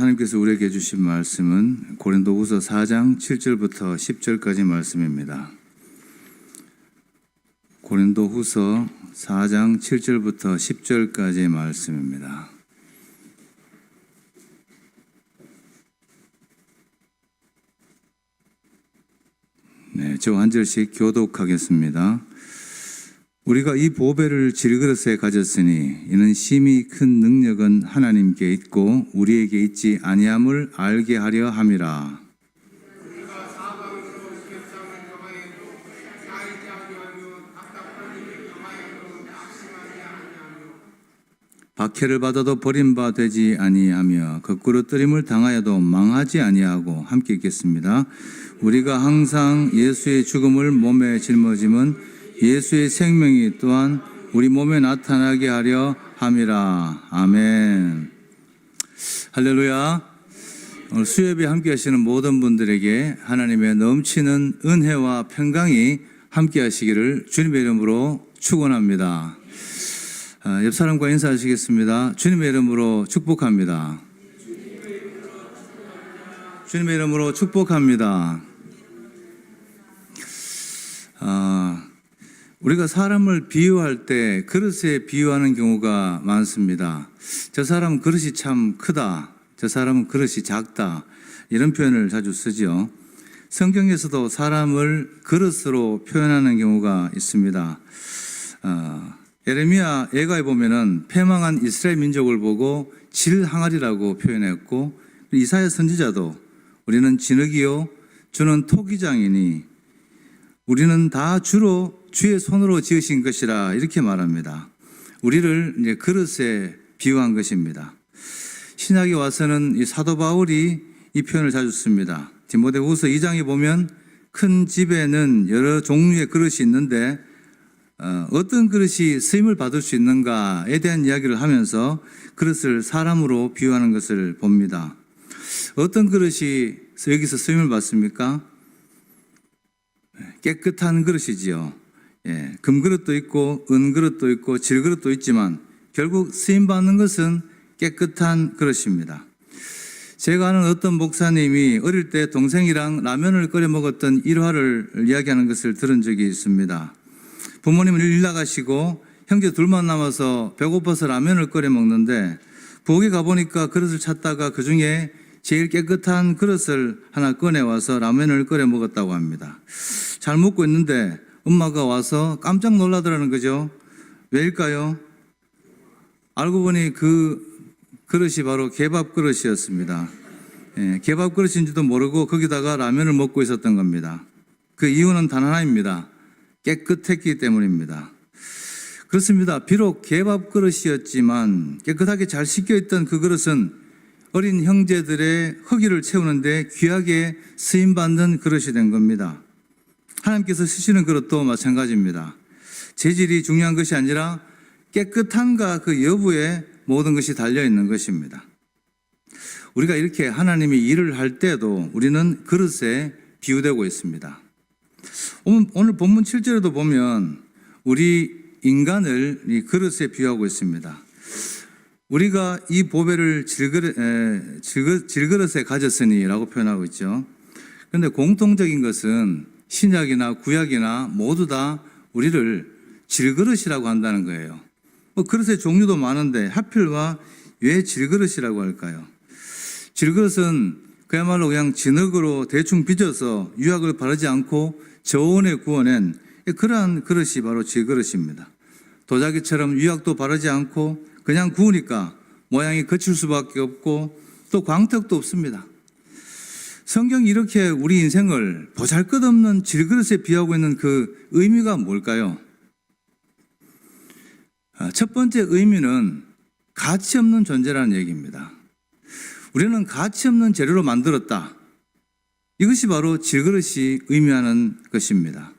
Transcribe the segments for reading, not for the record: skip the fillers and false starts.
하나님께서 우리에게 주신 말씀은 고린도후서 4장 7절부터 10절까지 말씀입니다. 고린도후서 4장 7절부터 10절까지 말씀입니다. 저 한 절씩 교독하겠습니다. 우리가 이 보배를 질그릇에 가졌으니 이는 심히 큰 능력은 하나님께 있고 우리에게 있지 아니함을 알게 하려 함이라. 박해를 받아도 버림바 되지 아니하며 거꾸로 뜨림을 당하여도 망하지 아니하고 함께 읽겠습니다. 우리가 항상 예수의 죽음을 몸에 짊어짐은 예수의 생명이 또한 우리 몸에 나타나게 하려 함이라. 아멘. 할렐루야. 오늘 수요예배 함께 하시는 모든 분들에게 하나님의 넘치는 은혜와 평강이 함께 하시기를 주님의 이름으로 축원합니다. 옆 사람과 인사하시겠습니다. 주님의 이름으로 축복합니다. 주님의 이름으로 축복합니다. 우리가 사람을 비유할 때 그릇에 비유하는 경우가 많습니다. 저 사람은 그릇이 참 크다, 저 사람은 그릇이 작다, 이런 표현을 자주 쓰죠. 성경에서도 사람을 그릇으로 표현하는 경우가 있습니다. 예레미야 예가에 보면은 패망한 이스라엘 민족을 보고 질항아리라고 표현했고, 이사야 선지자도 우리는 진흙이요 주는 토기장이니 우리는 다 주로 주의 손으로 지으신 것이라 이렇게 말합니다. 우리를 이제 그릇에 비유한 것입니다. 신약에 와서는 이 사도 바울이 이 표현을 자주 씁니다. 디모데후서 2장에 보면 큰 집에는 여러 종류의 그릇이 있는데 어떤 그릇이 쓰임을 받을 수 있는가에 대한 이야기를 하면서 그릇을 사람으로 비유하는 것을 봅니다. 어떤 그릇이 여기서 쓰임을 받습니까? 깨끗한 그릇이지요. 금그릇도 있고 은그릇도 있고 질그릇도 있지만 결국 쓰임받는 것은 깨끗한 그릇입니다. 제가 아는 어떤 목사님이 어릴 때 동생이랑 라면을 끓여 먹었던 일화를 이야기하는 것을 들은 적이 있습니다. 부모님은 일 나가시고 형제 둘만 남아서 배고파서 라면을 끓여 먹는데 부엌에 가보니까 그릇을 찾다가 그 중에 제일 깨끗한 그릇을 하나 꺼내와서 라면을 끓여 먹었다고 합니다. 잘 먹고 있는데 엄마가 와서 깜짝 놀라더라는 거죠. 왜일까요? 알고 보니 그 그릇이 바로 개밥 그릇이었습니다. 개밥 그릇인지도 모르고 거기다가 라면을 먹고 있었던 겁니다. 그 이유는 단 하나입니다. 깨끗했기 때문입니다. 그렇습니다. 비록 개밥 그릇이었지만 깨끗하게 잘 씻겨있던 그 그릇은 어린 형제들의 허기를 채우는데 귀하게 쓰임받는 그릇이 된 겁니다. 하나님께서 쓰시는 그릇도 마찬가지입니다. 재질이 중요한 것이 아니라 깨끗한가 그 여부에 모든 것이 달려있는 것입니다. 우리가 이렇게 하나님이 일을 할 때도 우리는 그릇에 비유되고 있습니다. 오늘 본문 7절에도 보면 우리 인간을 이 그릇에 비유하고 있습니다. 우리가 이 보배를 질그릇에 가졌으니 라고 표현하고 있죠. 그런데 공통적인 것은 신약이나 구약이나 모두 다 우리를 질그릇이라고 한다는 거예요. 그릇의 종류도 많은데 하필 왜 질그릇이라고 할까요? 질그릇은 그야말로 그냥 진흙으로 대충 빚어서 유약을 바르지 않고 저온에 구워낸 그러한 그릇이 바로 질그릇입니다. 도자기처럼 유약도 바르지 않고 그냥 구우니까 모양이 거칠 수밖에 없고 또 광택도 없습니다. 성경이 이렇게 우리 인생을 보잘것없는 질그릇에 비유하고 있는 그 의미가 뭘까요? 첫 번째 의미는 가치 없는 존재라는 얘기입니다. 우리는 가치 없는 재료로 만들었다. 이것이 바로 질그릇이 의미하는 것입니다.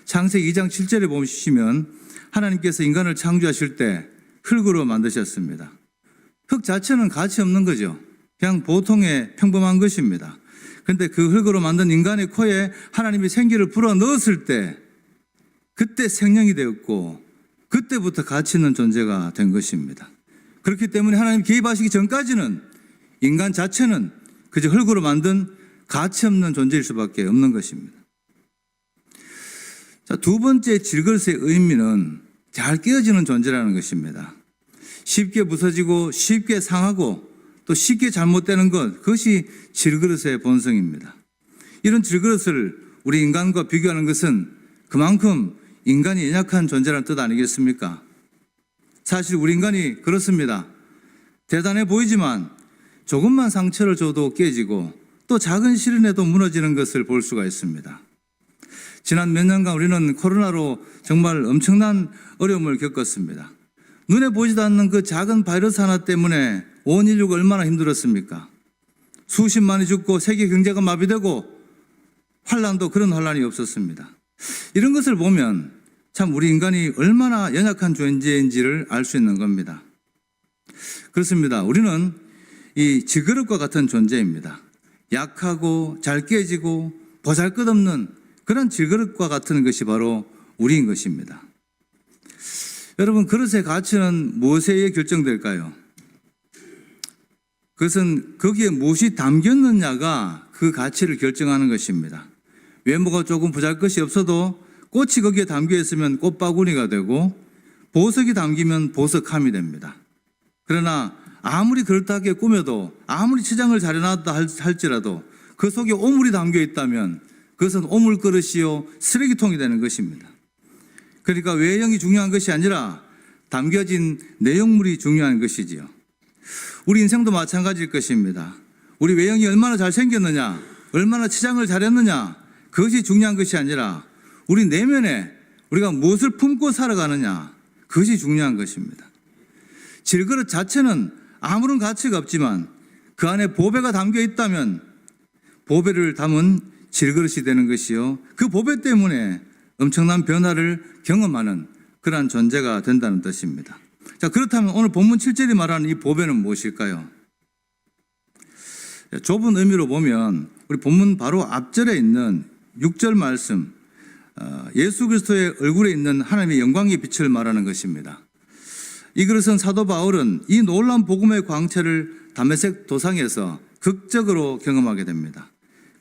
창세기 2장 7절에 보시면 하나님께서 인간을 창조하실 때 흙으로 만드셨습니다. 흙 자체는 가치 없는 거죠. 그냥 보통의 평범한 것입니다. 그런데 그 흙으로 만든 인간의 코에 하나님이 생기를 불어 넣었을 때 그때 생명이 되었고 그때부터 가치 있는 존재가 된 것입니다. 그렇기 때문에 하나님 개입하시기 전까지는 인간 자체는 그저 흙으로 만든 가치 없는 존재일 수밖에 없는 것입니다. 자, 두 번째 질그릇의 의미는 잘 깨어지는 존재라는 것입니다. 쉽게 부서지고 쉽게 상하고 또 쉽게 잘못되는 것, 그것이 질그릇의 본성입니다. 이런 질그릇을 우리 인간과 비교하는 것은 그만큼 인간이 연약한 존재라는 뜻 아니겠습니까? 사실 우리 인간이 그렇습니다. 대단해 보이지만 조금만 상처를 줘도 깨지고 또 작은 시련에도 무너지는 것을 볼 수가 있습니다. 지난 몇 년간 우리는 코로나로 정말 엄청난 어려움을 겪었습니다. 눈에 보이지도 않는 그 작은 바이러스 하나 때문에 온 인류가 얼마나 힘들었습니까? 수십만이 죽고 세계 경제가 마비되고 환란도 그런 환란이 없었습니다. 이런 것을 보면 참 우리 인간이 얼마나 연약한 존재인지를 알 수 있는 겁니다. 그렇습니다. 우리는 이 질그릇과 같은 존재입니다. 약하고 잘 깨지고 보잘것없는 그런 질그릇과 같은 것이 바로 우리인 것입니다. 여러분, 그릇의 가치는 무엇에 의해 결정될까요? 그것은 거기에 무엇이 담겼느냐가 그 가치를 결정하는 것입니다. 외모가 조금 보잘것이 없어도 꽃이 거기에 담겨 있으면 꽃바구니가 되고 보석이 담기면 보석함이 됩니다. 그러나 아무리 그럴듯하게 꾸며도 아무리 치장을 잘해놨다 할지라도 그 속에 오물이 담겨 있다면 그것은 오물 그릇이요 쓰레기통이 되는 것입니다. 그러니까 외형이 중요한 것이 아니라 담겨진 내용물이 중요한 것이지요. 우리 인생도 마찬가지일 것입니다. 우리 외형이 얼마나 잘생겼느냐, 얼마나 치장을 잘했느냐, 그것이 중요한 것이 아니라 우리 내면에 우리가 무엇을 품고 살아가느냐, 그것이 중요한 것입니다. 질그릇 자체는 아무런 가치가 없지만 그 안에 보배가 담겨 있다면 보배를 담은 질그릇이 되는 것이요, 그 보배 때문에 엄청난 변화를 경험하는 그러한 존재가 된다는 뜻입니다. 자, 그렇다면 오늘 본문 7절이 말하는 이 보배는 무엇일까요? 좁은 의미로 보면 우리 본문 바로 앞절에 있는 6절 말씀, 예수 그리스도의 얼굴에 있는 하나님의 영광의 빛을 말하는 것입니다. 이 그릇은 사도 바울은 이 놀라운 복음의 광채를 다메섹 도상에서 극적으로 경험하게 됩니다.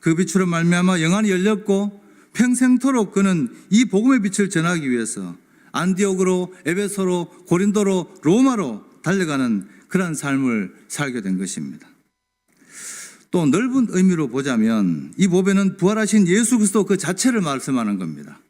그 빛으로 말미암아 영안이 열렸고 평생토록 그는 이 복음의 빛을 전하기 위해서 안디옥으로, 에베소로, 고린도로, 로마로 달려가는 그런 삶을 살게 된 것입니다. 또 넓은 의미로 보자면 이 보배는 부활하신 예수 그리스도 그 자체를 말씀하는 겁니다.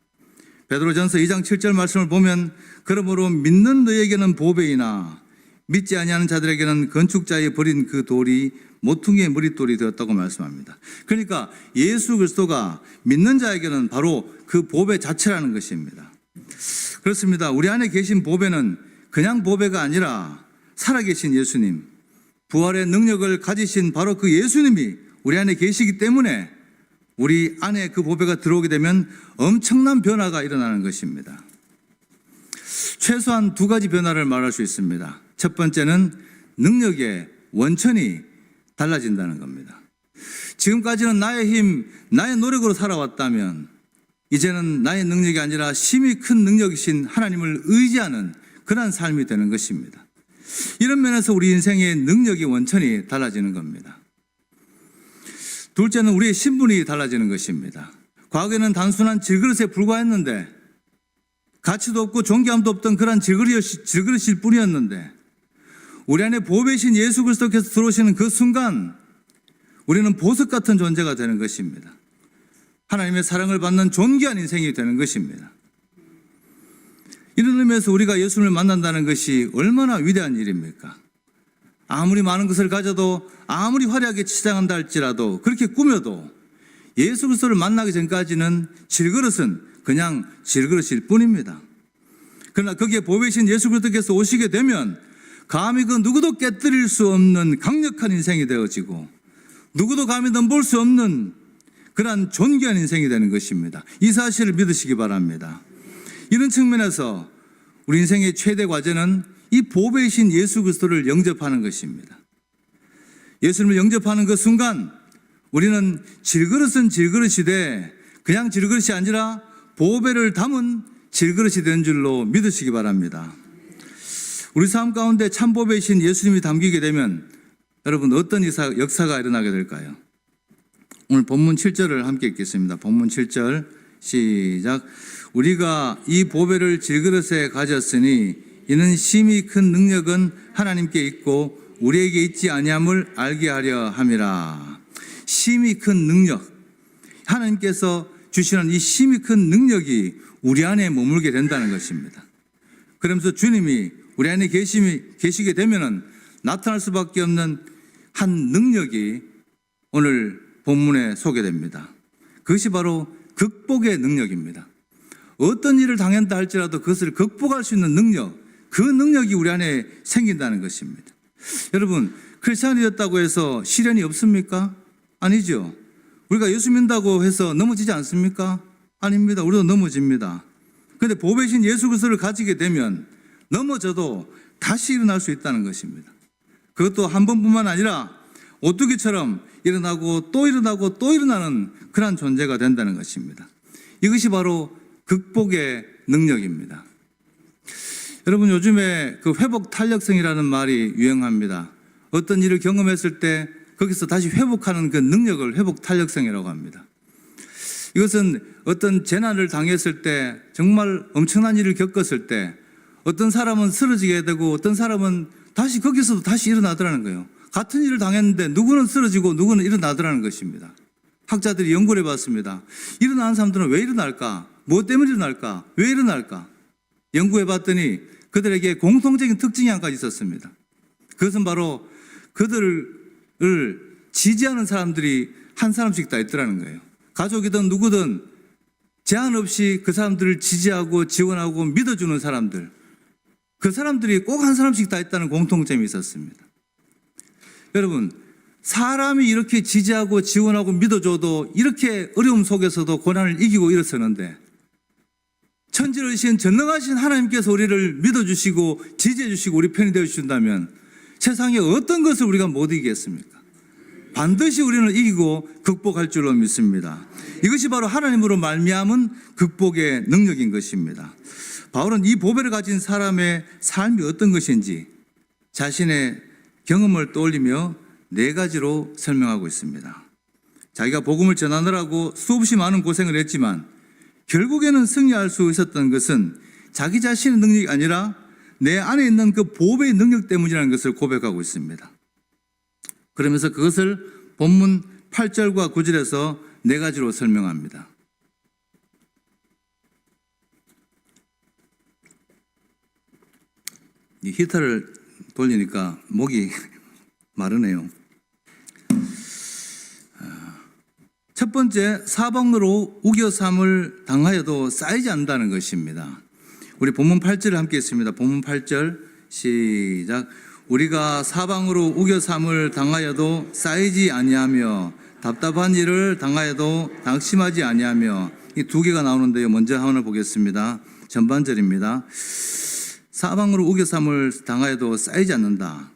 베드로전서 2장 7절 말씀을 보면 그러므로 믿는 너에게는 보배이나 믿지 아니하는 자들에게는 건축자의 버린 그 돌이 모퉁이의 머릿돌이 되었다고 말씀합니다. 그러니까 예수 그리스도가 믿는 자에게는 바로 그 보배 자체라는 것입니다. 그렇습니다. 우리 안에 계신 보배는 그냥 보배가 아니라 살아계신 예수님, 부활의 능력을 가지신 바로 그 예수님이 우리 안에 계시기 때문에 우리 안에 그 보배가 들어오게 되면 엄청난 변화가 일어나는 것입니다. 최소한 두 가지 변화를 말할 수 있습니다. 첫 번째는 능력의 원천이 달라진다는 겁니다. 지금까지는 나의 힘, 나의 노력으로 살아왔다면 이제는 나의 능력이 아니라 심히 큰 능력이신 하나님을 의지하는 그런 삶이 되는 것입니다. 이런 면에서 우리 인생의 능력의 원천이 달라지는 겁니다. 둘째는 우리의 신분이 달라지는 것입니다. 과거에는 단순한 질그릇에 불과했는데 가치도 없고 존귀함도 없던 그런 질그릇일 뿐이었는데 우리 안에 보배신 예수 그리스도께서 들어오시는 그 순간 우리는 보석 같은 존재가 되는 것입니다. 하나님의 사랑을 받는 존귀한 인생이 되는 것입니다. 이런 의미에서 우리가 예수님을 만난다는 것이 얼마나 위대한 일입니까? 아무리 많은 것을 가져도 아무리 화려하게 치장한다 할지라도 그렇게 꾸며도 예수 그리스도를 만나기 전까지는 질그릇은 그냥 질그릇일 뿐입니다. 그러나 거기에 보배신 예수 그리스도께서 오시게 되면 감히 그 누구도 깨뜨릴 수 없는 강력한 인생이 되어지고 누구도 감히 넘볼 수 없는 그러한 존귀한 인생이 되는 것입니다. 이 사실을 믿으시기 바랍니다. 이런 측면에서 우리 인생의 최대 과제는 이 보배이신 예수 그리스도를 영접하는 것입니다. 예수님을 영접하는 그 순간 우리는 질그릇은 질그릇이되 그냥 질그릇이 아니라 보배를 담은 질그릇이 된 줄로 믿으시기 바랍니다. 우리 삶 가운데 참 보배이신 예수님이 담기게 되면 여러분 어떤 역사가 일어나게 될까요? 오늘 본문 7절을 함께 읽겠습니다. 본문 7절 시작. 우리가 이 보배를 질그릇에 가졌으니 이는 심히 큰 능력은 하나님께 있고 우리에게 있지 아니함을 알게 하려 함이라. 심히 큰 능력, 하나님께서 주시는 이 심히 큰 능력이 우리 안에 머물게 된다는 것입니다. 그러면서 주님이 우리 안에 계시게 되면은 나타날 수밖에 없는 한 능력이 오늘 본문에 소개됩니다. 그것이 바로 극복의 능력입니다. 어떤 일을 당한다 할지라도 그것을 극복할 수 있는 능력, 그 능력이 우리 안에 생긴다는 것입니다. 여러분, 크리스찬이 되었다고 해서 시련이 없습니까? 아니죠. 우리가 예수 믿는다고 해서 넘어지지 않습니까? 아닙니다. 우리도 넘어집니다. 그런데 보배신 예수 그리스도를 가지게 되면 넘어져도 다시 일어날 수 있다는 것입니다. 그것도 한 번뿐만 아니라 오뚜기처럼 일어나고 또 일어나고 또 일어나는 그런 존재가 된다는 것입니다. 이것이 바로 극복의 능력입니다. 여러분, 요즘에 그 회복 탄력성이라는 말이 유행합니다. 어떤 일을 경험했을 때 거기서 다시 회복하는 그 능력을 회복 탄력성이라고 합니다. 이것은 어떤 재난을 당했을 때, 정말 엄청난 일을 겪었을 때 어떤 사람은 쓰러지게 되고 어떤 사람은 다시 거기서도 다시 일어나더라는 거예요. 같은 일을 당했는데 누구는 쓰러지고 누구는 일어나더라는 것입니다. 학자들이 연구를 해봤습니다. 일어나는 사람들은 왜 일어날까? 뭐 때문에 일어날까? 왜 일어날까? 연구해봤더니 그들에게 공통적인 특징이 한 가지 있었습니다. 그것은 바로 그들을 지지하는 사람들이 한 사람씩 다 있더라는 거예요. 가족이든 누구든 제한 없이 그 사람들을 지지하고 지원하고 믿어주는 사람들, 그 사람들이 꼭 한 사람씩 다 있다는 공통점이 있었습니다. 여러분, 사람이 이렇게 지지하고 지원하고 믿어줘도 이렇게 어려움 속에서도 고난을 이기고 일어서는데, 천지를 전능하신 하나님께서 우리를 믿어주시고 지지해주시고 우리 편이 되어주신다면 세상에 어떤 것을 우리가 못 이기겠습니까? 반드시 우리는 이기고 극복할 줄로 믿습니다. 이것이 바로 하나님으로 말미암은 극복의 능력인 것입니다. 바울은 이 보배를 가진 사람의 삶이 어떤 것인지 자신의 경험을 떠올리며 4가지로 설명하고 있습니다. 자기가 복음을 전하느라고 수없이 많은 고생을 했지만 결국에는 승리할 수 있었던 것은 자기 자신의 능력이 아니라 내 안에 있는 그 보배의 능력 때문이라는 것을 고백하고 있습니다. 그러면서 그것을 본문 8절과 9절에서 4가지로 설명합니다. 이 히터를 돌리니까 목이 마르네요. 첫 번째, 사방으로 우겨삼을 당하여도 쌓이지 않는다는 것입니다. 우리 본문 8절을 함께 했습니다. 본문 8절 시작. 우리가 사방으로 우겨삼을 당하여도 쌓이지 아니하며 답답한 일을 당하여도 낙심하지 아니하며, 이 2개가 나오는데요. 먼저 하나 보겠습니다. 전반절입니다. 사방으로 우겨삼을 당하여도 쌓이지 않는다.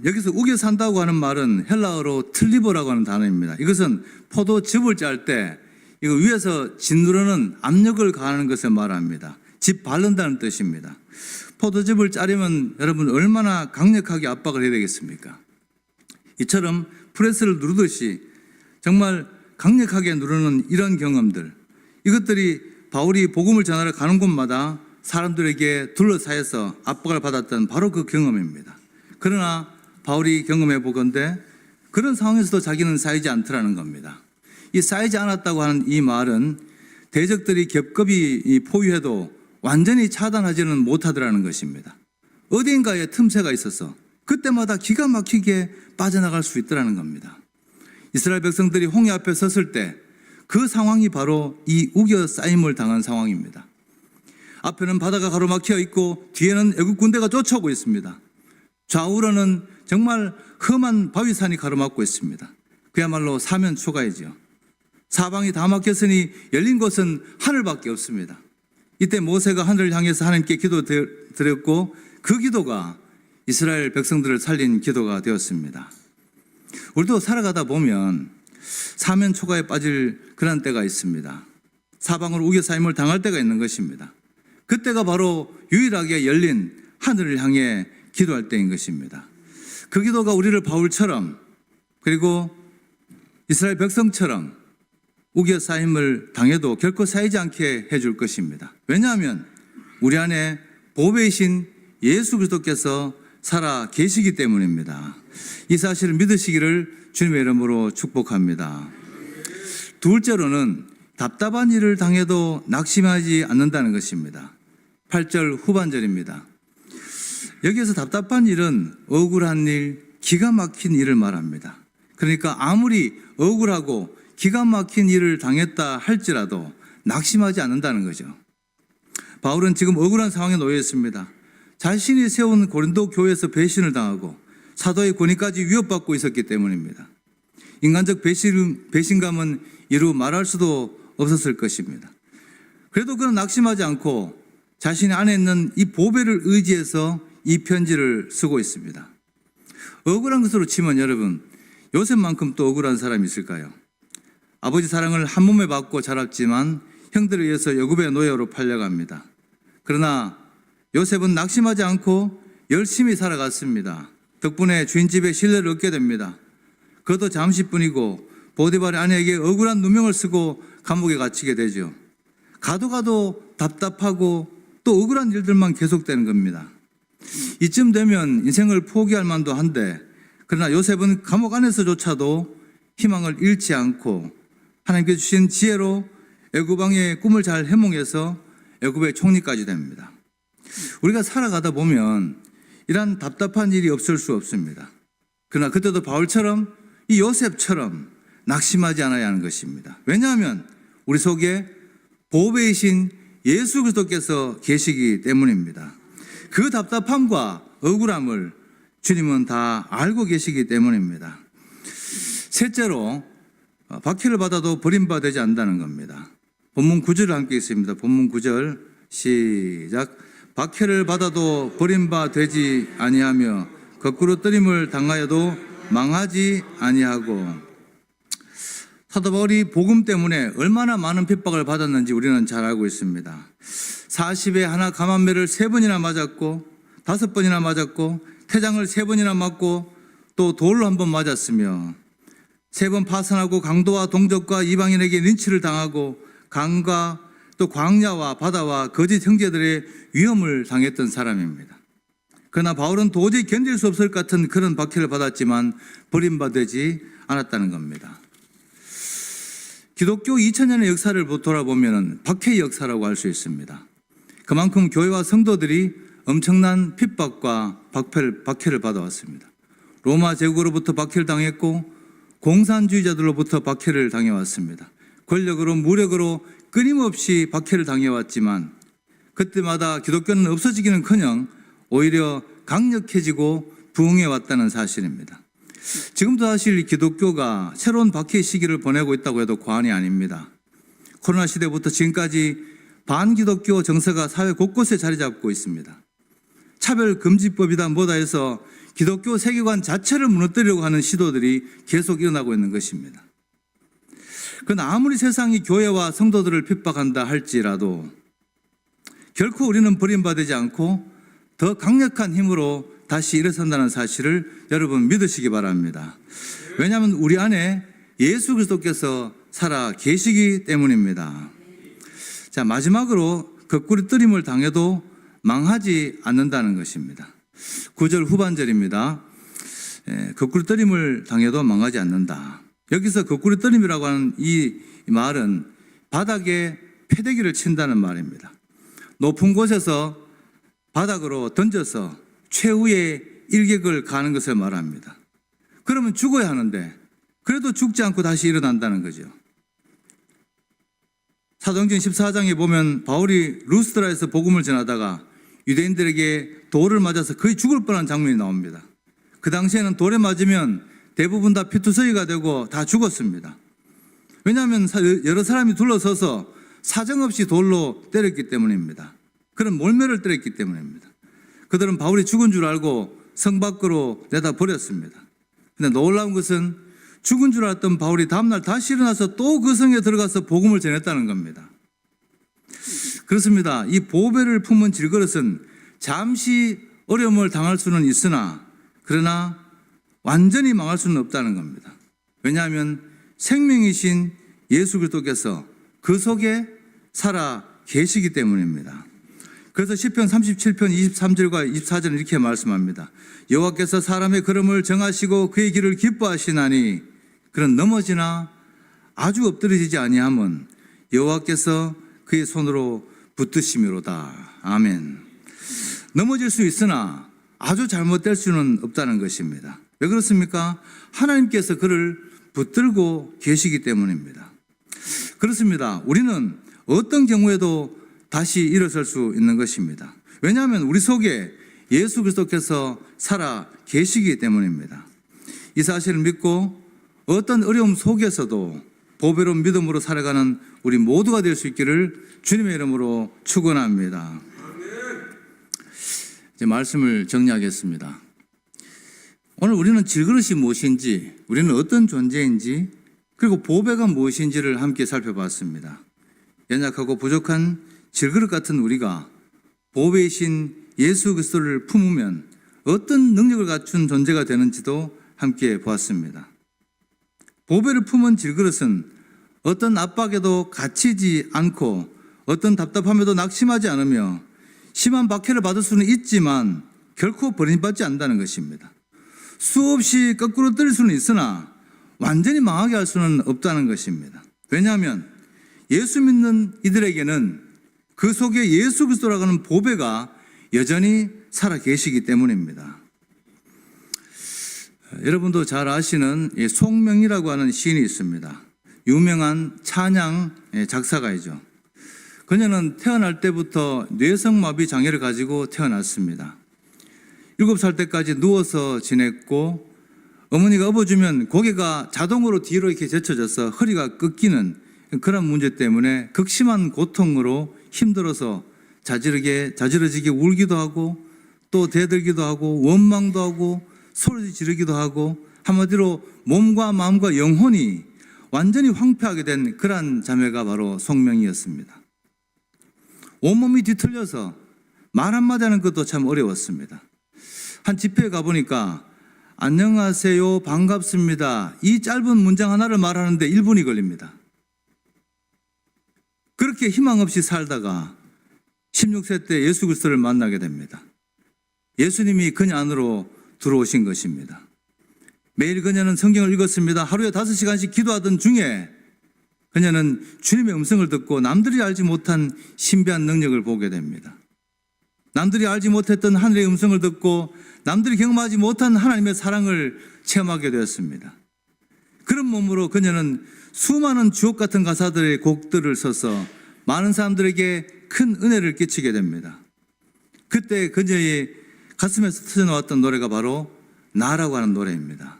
여기서 우겨산다고 하는 말은 헬라어로 틀리보라고 하는 단어입니다. 이것은 포도즙을 짤 때 이거 위에서 짓누르는 압력을 가하는 것을 말합니다. 집 바른다는 뜻입니다. 포도즙을 짜려면 여러분 얼마나 강력하게 압박을 해야 되겠습니까? 이처럼 프레스를 누르듯이 정말 강력하게 누르는 이런 경험들, 이것들이 바울이 복음을 전하러 가는 곳마다 사람들에게 둘러싸여서 압박을 받았던 바로 그 경험입니다. 그러나 바울이 경험해 보건대 그런 상황에서도 자기는 쌓이지 않더라는 겁니다. 이 쌓이지 않았다고 하는 이 말은 대적들이 겹겹이 포위해도 완전히 차단하지는 못하더라는 것입니다. 어딘가에 틈새가 있어서 그때마다 기가 막히게 빠져나갈 수 있더라는 겁니다. 이스라엘 백성들이 홍해 앞에 섰을 때 그 상황이 바로 이 우겨 쌓임을 당한 상황입니다. 앞에는 바다가 가로막혀 있고 뒤에는 애국 군대가 쫓아오고 있습니다. 좌우로는 정말 험한 바위산이 가로막고 있습니다. 그야말로 사면초가이죠. 사방이 다 막혔으니 열린 곳은 하늘밖에 없습니다. 이때 모세가 하늘을 향해서 하나님께 기도드렸고 그 기도가 이스라엘 백성들을 살린 기도가 되었습니다. 우리도 살아가다 보면 사면초가에 빠질 그런 때가 있습니다. 사방으로 우겨싸임을 당할 때가 있는 것입니다. 그때가 바로 유일하게 열린 하늘을 향해 기도할 때인 것입니다. 그 기도가 우리를 바울처럼 그리고 이스라엘 백성처럼 우겨 쌓임을 당해도 결코 쌓이지 않게 해줄 것입니다. 왜냐하면 우리 안에 보배이신 예수 그리스도께서 살아 계시기 때문입니다. 이 사실을 믿으시기를 주님의 이름으로 축복합니다. 둘째로는 답답한 일을 당해도 낙심하지 않는다는 것입니다. 8절 후반절입니다. 여기에서 답답한 일은 억울한 일, 기가 막힌 일을 말합니다. 그러니까 아무리 억울하고 기가 막힌 일을 당했다 할지라도 낙심하지 않는다는 거죠. 바울은 지금 억울한 상황에 놓여 있습니다. 자신이 세운 고린도 교회에서 배신을 당하고 사도의 권위까지 위협받고 있었기 때문입니다. 인간적 배신감은 이루 말할 수도 없었을 것입니다. 그래도 그는 낙심하지 않고 자신의 안에 있는 이 보배를 의지해서 이 편지를 쓰고 있습니다. 억울한 것으로 치면 여러분, 요셉만큼 또 억울한 사람이 있을까요? 아버지 사랑을 한 몸에 받고 자랐지만 형들에 의해서 애굽의 노예로 팔려갑니다. 그러나 요셉은 낙심하지 않고 열심히 살아갔습니다. 덕분에 주인집의 신뢰를 얻게 됩니다. 그것도 잠시뿐이고 보디발의 아내에게 억울한 누명을 쓰고 감옥에 갇히게 되죠. 가도 답답하고 또 억울한 일들만 계속되는 겁니다. 이쯤 되면 인생을 포기할 만도 한데, 그러나 요셉은 감옥 안에서조차도 희망을 잃지 않고 하나님께 주신 지혜로 애굽 왕의 꿈을 잘 해몽해서 애굽의 총리까지 됩니다. 우리가 살아가다 보면 이런 답답한 일이 없을 수 없습니다. 그러나 그때도 바울처럼 이 요셉처럼 낙심하지 않아야 하는 것입니다. 왜냐하면 우리 속에 보배이신 예수 그리스도께서 계시기 때문입니다. 그 답답함과 억울함을 주님은 다 알고 계시기 때문입니다. 셋째로 박해를 받아도 버림받지 않는다는 겁니다. 본문 9절을 함께 있습니다. 본문 9절 시작. 박해를 받아도 버림받지 아니하며 거꾸로 뜨림을 당하여도 망하지 아니하고. 사도 바울이 복음 때문에 얼마나 많은 핍박을 받았는지 우리는 잘 알고 있습니다. 40에 하나 감한매를 3번이나 맞았고 5번이나 맞았고 태장을 3번이나 맞고 또 돌로 1번 맞았으며 3번 파선하고 강도와 동족과 이방인에게 린치를 당하고 강과 또 광야와 바다와 거짓 형제들의 위험을 당했던 사람입니다. 그러나 바울은 도저히 견딜 수 없을 것 같은 그런 박해를 받았지만 버림받지 않았다는 겁니다. 기독교 2000년의 역사를 돌아보면 박해의 역사라고 할 수 있습니다. 그만큼 교회와 성도들이 엄청난 핍박과 박해를 받아왔습니다. 로마 제국으로부터 박해를 당했고 공산주의자들로부터 박해를 당해왔습니다. 권력으로 무력으로 끊임없이 박해를 당해왔지만 그때마다 기독교는 없어지기는커녕 오히려 강력해지고 부흥해왔다는 사실입니다. 지금도 사실 기독교가 새로운 박해의 시기를 보내고 있다고 해도 과언이 아닙니다. 코로나 시대부터 지금까지 반기독교 정서가 사회 곳곳에 자리 잡고 있습니다. 차별금지법이다 뭐다 해서 기독교 세계관 자체를 무너뜨리려고 하는 시도들이 계속 일어나고 있는 것입니다. 그러나 아무리 세상이 교회와 성도들을 핍박한다 할지라도 결코 우리는 버림받지 않고 더 강력한 힘으로 다시 일어선다는 사실을 여러분 믿으시기 바랍니다. 왜냐하면 우리 안에 예수 그리스도께서 살아 계시기 때문입니다. 자, 마지막으로 거꾸로 뜨림을 당해도 망하지 않는다는 것입니다. 9절 후반절입니다. 거꾸로 뜨림을 당해도 망하지 않는다. 여기서 거꾸로 뜨림이라고 하는 이 말은 바닥에 패대기를 친다는 말입니다. 높은 곳에서 바닥으로 던져서 최후의 일격을 가는 것을 말합니다. 그러면 죽어야 하는데 그래도 죽지 않고 다시 일어난다는 거죠. 사도행전 14장에 보면 바울이 루스드라에서 복음을 전하다가 유대인들에게 돌을 맞아서 거의 죽을 뻔한 장면이 나옵니다. 그 당시에는 돌에 맞으면 대부분 다 피투성이가 되고 다 죽었습니다. 왜냐하면 여러 사람이 둘러서서 사정없이 돌로 때렸기 때문입니다. 그런 몰매를 때렸기 때문입니다. 그들은 바울이 죽은 줄 알고 성 밖으로 내다 버렸습니다. 그런데 놀라운 것은 죽은 줄 알았던 바울이 다음날 다시 일어나서 또 그 성에 들어가서 복음을 전했다는 겁니다. 그렇습니다. 이 보배를 품은 질그릇은 잠시 어려움을 당할 수는 있으나 그러나 완전히 망할 수는 없다는 겁니다. 왜냐하면 생명이신 예수 그리스도께서 그 속에 살아 계시기 때문입니다. 그래서 시편 37편 23절과 24절은 이렇게 말씀합니다. 여호와께서 사람의 걸음을 정하시고 그의 길을 기뻐하시나니 그는 넘어지나 아주 엎드러지지 아니함은 여호와께서 그의 손으로 붙드심이로다. 아멘. 넘어질 수 있으나 아주 잘못될 수는 없다는 것입니다. 왜 그렇습니까? 하나님께서 그를 붙들고 계시기 때문입니다. 그렇습니다. 우리는 어떤 경우에도 다시 일어설 수 있는 것입니다. 왜냐하면 우리 속에 예수 그리스도께서 살아 계시기 때문입니다. 이 사실을 믿고 어떤 어려움 속에서도 보배로운 믿음으로 살아가는 우리 모두가 될 수 있기를 주님의 이름으로 축원합니다. 이제 말씀을 정리하겠습니다. 오늘 우리는 질그릇이 무엇인지, 우리는 어떤 존재인지, 그리고 보배가 무엇인지를 함께 살펴봤습니다. 연약하고 부족한 질그릇 같은 우리가 보배이신 예수 그리스도를 품으면 어떤 능력을 갖춘 존재가 되는지도 함께 보았습니다. 보배를 품은 질그릇은 어떤 압박에도 갇히지 않고 어떤 답답함에도 낙심하지 않으며 심한 박해를 받을 수는 있지만 결코 버림받지 않는다는 것입니다. 수없이 거꾸로 떨릴 수는 있으나 완전히 망하게 할 수는 없다는 것입니다. 왜냐하면 예수 믿는 이들에게는 그 속에 예수 그리스도라고 하는 보배가 여전히 살아 계시기 때문입니다. 여러분도 잘 아시는 송명이라고 하는 시인이 있습니다. 유명한 찬양 작사가이죠. 그녀는 태어날 때부터 뇌성마비 장애를 가지고 태어났습니다. 7살 때까지 누워서 지냈고 어머니가 업어주면 고개가 자동으로 뒤로 이렇게 젖혀져서 허리가 꺾이는 그런 문제 때문에 극심한 고통으로 힘들어서 자지러지게 울기도 하고 또 대들기도 하고 원망도 하고 소리 지르기도 하고 한마디로 몸과 마음과 영혼이 완전히 황폐하게 된 그러한 자매가 바로 송명이었습니다. 온몸이 뒤틀려서 말 한마디 하는 것도 참 어려웠습니다. 한 집회에 가보니까 안녕하세요, 반갑습니다. 이 짧은 문장 하나를 말하는데 1분이 걸립니다. 그렇게 희망 없이 살다가 16세 때 예수 그리스도를 만나게 됩니다. 예수님이 그녀 안으로 들어오신 것입니다. 매일 그녀는 성경을 읽었습니다. 하루에 5시간씩 기도하던 중에 그녀는 주님의 음성을 듣고 남들이 알지 못한 신비한 능력을 보게 됩니다. 남들이 알지 못했던 하늘의 음성을 듣고 남들이 경험하지 못한 하나님의 사랑을 체험하게 되었습니다. 그런 몸으로 그녀는 수많은 주옥 같은 가사들의 곡들을 써서 많은 사람들에게 큰 은혜를 끼치게 됩니다. 그때 그녀의 가슴에서 터져나왔던 노래가 바로 나라고 하는 노래입니다.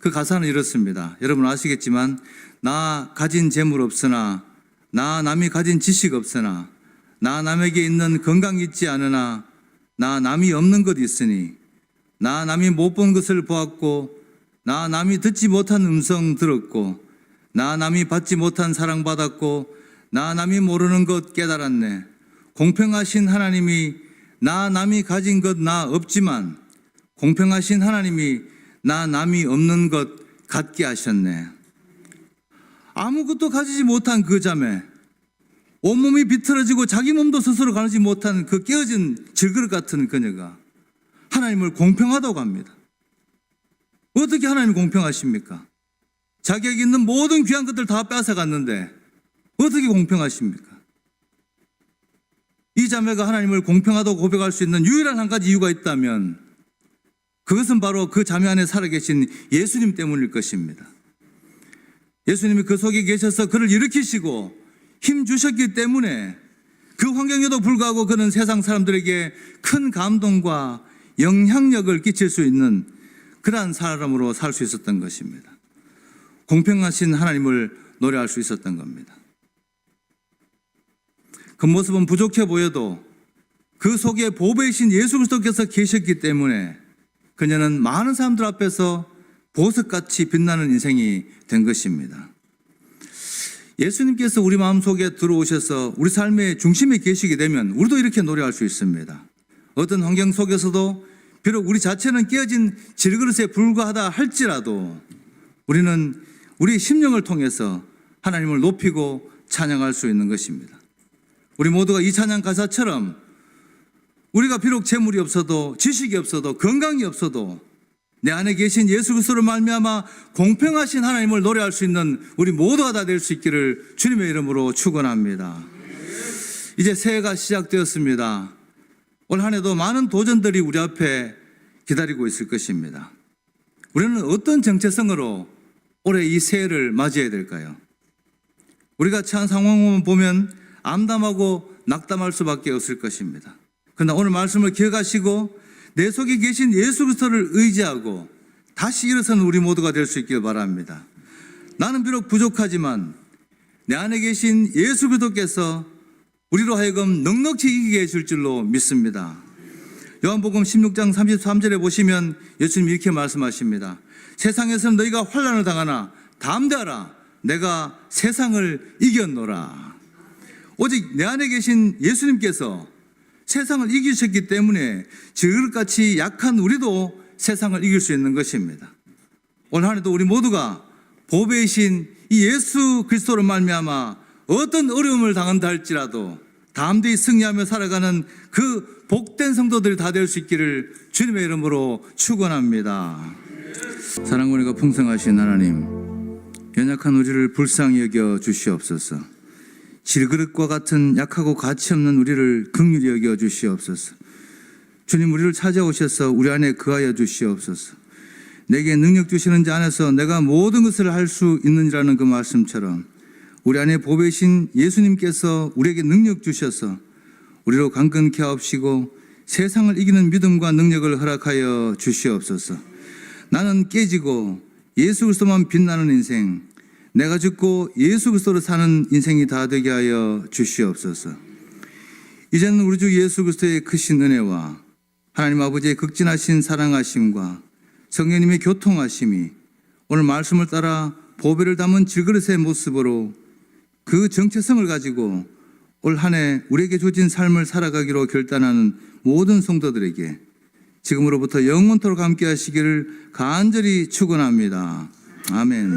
그 가사는 이렇습니다. 여러분 아시겠지만 나 가진 재물 없으나 나 남이 가진 지식 없으나 나 남에게 있는 건강 있지 않으나 나 남이 없는 것 있으니 나 남이 못 본 것을 보았고 나 남이 듣지 못한 음성 들었고 나 남이 받지 못한 사랑 받았고 나 남이 모르는 것 깨달았네. 공평하신 하나님이 나 남이 가진 것 나 없지만 공평하신 하나님이 나 남이 없는 것 갖게 하셨네. 아무것도 가지지 못한 그 자매, 온몸이 비틀어지고 자기 몸도 스스로 가르지 못한 그 깨어진 질그릇 같은 그녀가 하나님을 공평하다고 합니다. 어떻게 하나님이 공평하십니까? 자기에게 있는 모든 귀한 것들 다 뺏어갔는데 어떻게 공평하십니까? 이 자매가 하나님을 공평하다고 고백할 수 있는 유일한 한 가지 이유가 있다면 그것은 바로 그 자매 안에 살아계신 예수님 때문일 것입니다. 예수님이 그 속에 계셔서 그를 일으키시고 힘 주셨기 때문에 그 환경에도 불구하고 그는 세상 사람들에게 큰 감동과 영향력을 끼칠 수 있는 그러한 사람으로 살 수 있었던 것입니다. 공평하신 하나님을 노래할 수 있었던 겁니다. 그 모습은 부족해 보여도 그 속에 보배이신 예수 그리스도께서 계셨기 때문에 그녀는 많은 사람들 앞에서 보석같이 빛나는 인생이 된 것입니다. 예수님께서 우리 마음속에 들어오셔서 우리 삶의 중심에 계시게 되면 우리도 이렇게 노래할 수 있습니다. 어떤 환경 속에서도 비록 우리 자체는 깨어진 질그릇에 불과하다 할지라도 우리는 우리 심령을 통해서 하나님을 높이고 찬양할 수 있는 것입니다. 우리 모두가 이 찬양 가사처럼 우리가 비록 재물이 없어도 지식이 없어도 건강이 없어도 내 안에 계신 예수 그리스도로 말미암아 공평하신 하나님을 노래할 수 있는 우리 모두가 다 될 수 있기를 주님의 이름으로 축원합니다. 이제 새해가 시작되었습니다. 올 한 해도 많은 도전들이 우리 앞에 기다리고 있을 것입니다. 우리는 어떤 정체성으로 올해 이 새해를 맞이해야 될까요? 우리가 처한 상황을 보면 암담하고 낙담할 수밖에 없을 것입니다. 그러나 오늘 말씀을 기억하시고 내 속에 계신 예수 그리스도를 의지하고 다시 일어서는 우리 모두가 될 수 있길 바랍니다. 나는 비록 부족하지만 내 안에 계신 예수 그리스도께서 우리로 하여금 넉넉히 이기게 해줄 줄로 믿습니다. 요한복음 16장 33절에 보시면 예수님이 이렇게 말씀하십니다. 세상에서는 너희가 환난을 당하나 담대하라, 내가 세상을 이겼노라. 오직 내 안에 계신 예수님께서 세상을 이기셨기 때문에 질그릇같이 약한 우리도 세상을 이길 수 있는 것입니다. 올 한 해도 우리 모두가 보배이신 이 예수 그리스도로 말미암아 어떤 어려움을 당한다 할지라도 담대히 승리하며 살아가는 그 복된 성도들이 다 될 수 있기를 주님의 이름으로 축원합니다. 사랑과 은혜가 풍성하신 하나님, 연약한 우리를 불쌍히 여겨 주시옵소서. 질그릇과 같은 약하고 가치 없는 우리를 긍휼히 여겨 주시옵소서. 주님, 우리를 찾아오셔서 우리 안에 거하여 주시옵소서. 내게 능력 주시는 자 안에서 내가 모든 것을 할 수 있느니라는 그 말씀처럼 우리 안에 보배신 예수님께서 우리에게 능력 주셔서 우리로 강건케 하옵시고 세상을 이기는 믿음과 능력을 허락하여 주시옵소서. 나는 깨지고 예수 그리스도만 빛나는 인생, 내가 죽고 예수 그리스도로 사는 인생이 다 되게 하여 주시옵소서. 이제는 우리 주 예수 그리스도의 크신 은혜와 하나님 아버지의 극진하신 사랑하심과 성령님의 교통하심이 오늘 말씀을 따라 보배를 담은 질그릇의 모습으로 그 정체성을 가지고 올 한 해 우리에게 주어진 삶을 살아가기로 결단하는 모든 성도들에게 지금으로부터 영원토록 함께 하시기를 간절히 축원합니다. 아멘.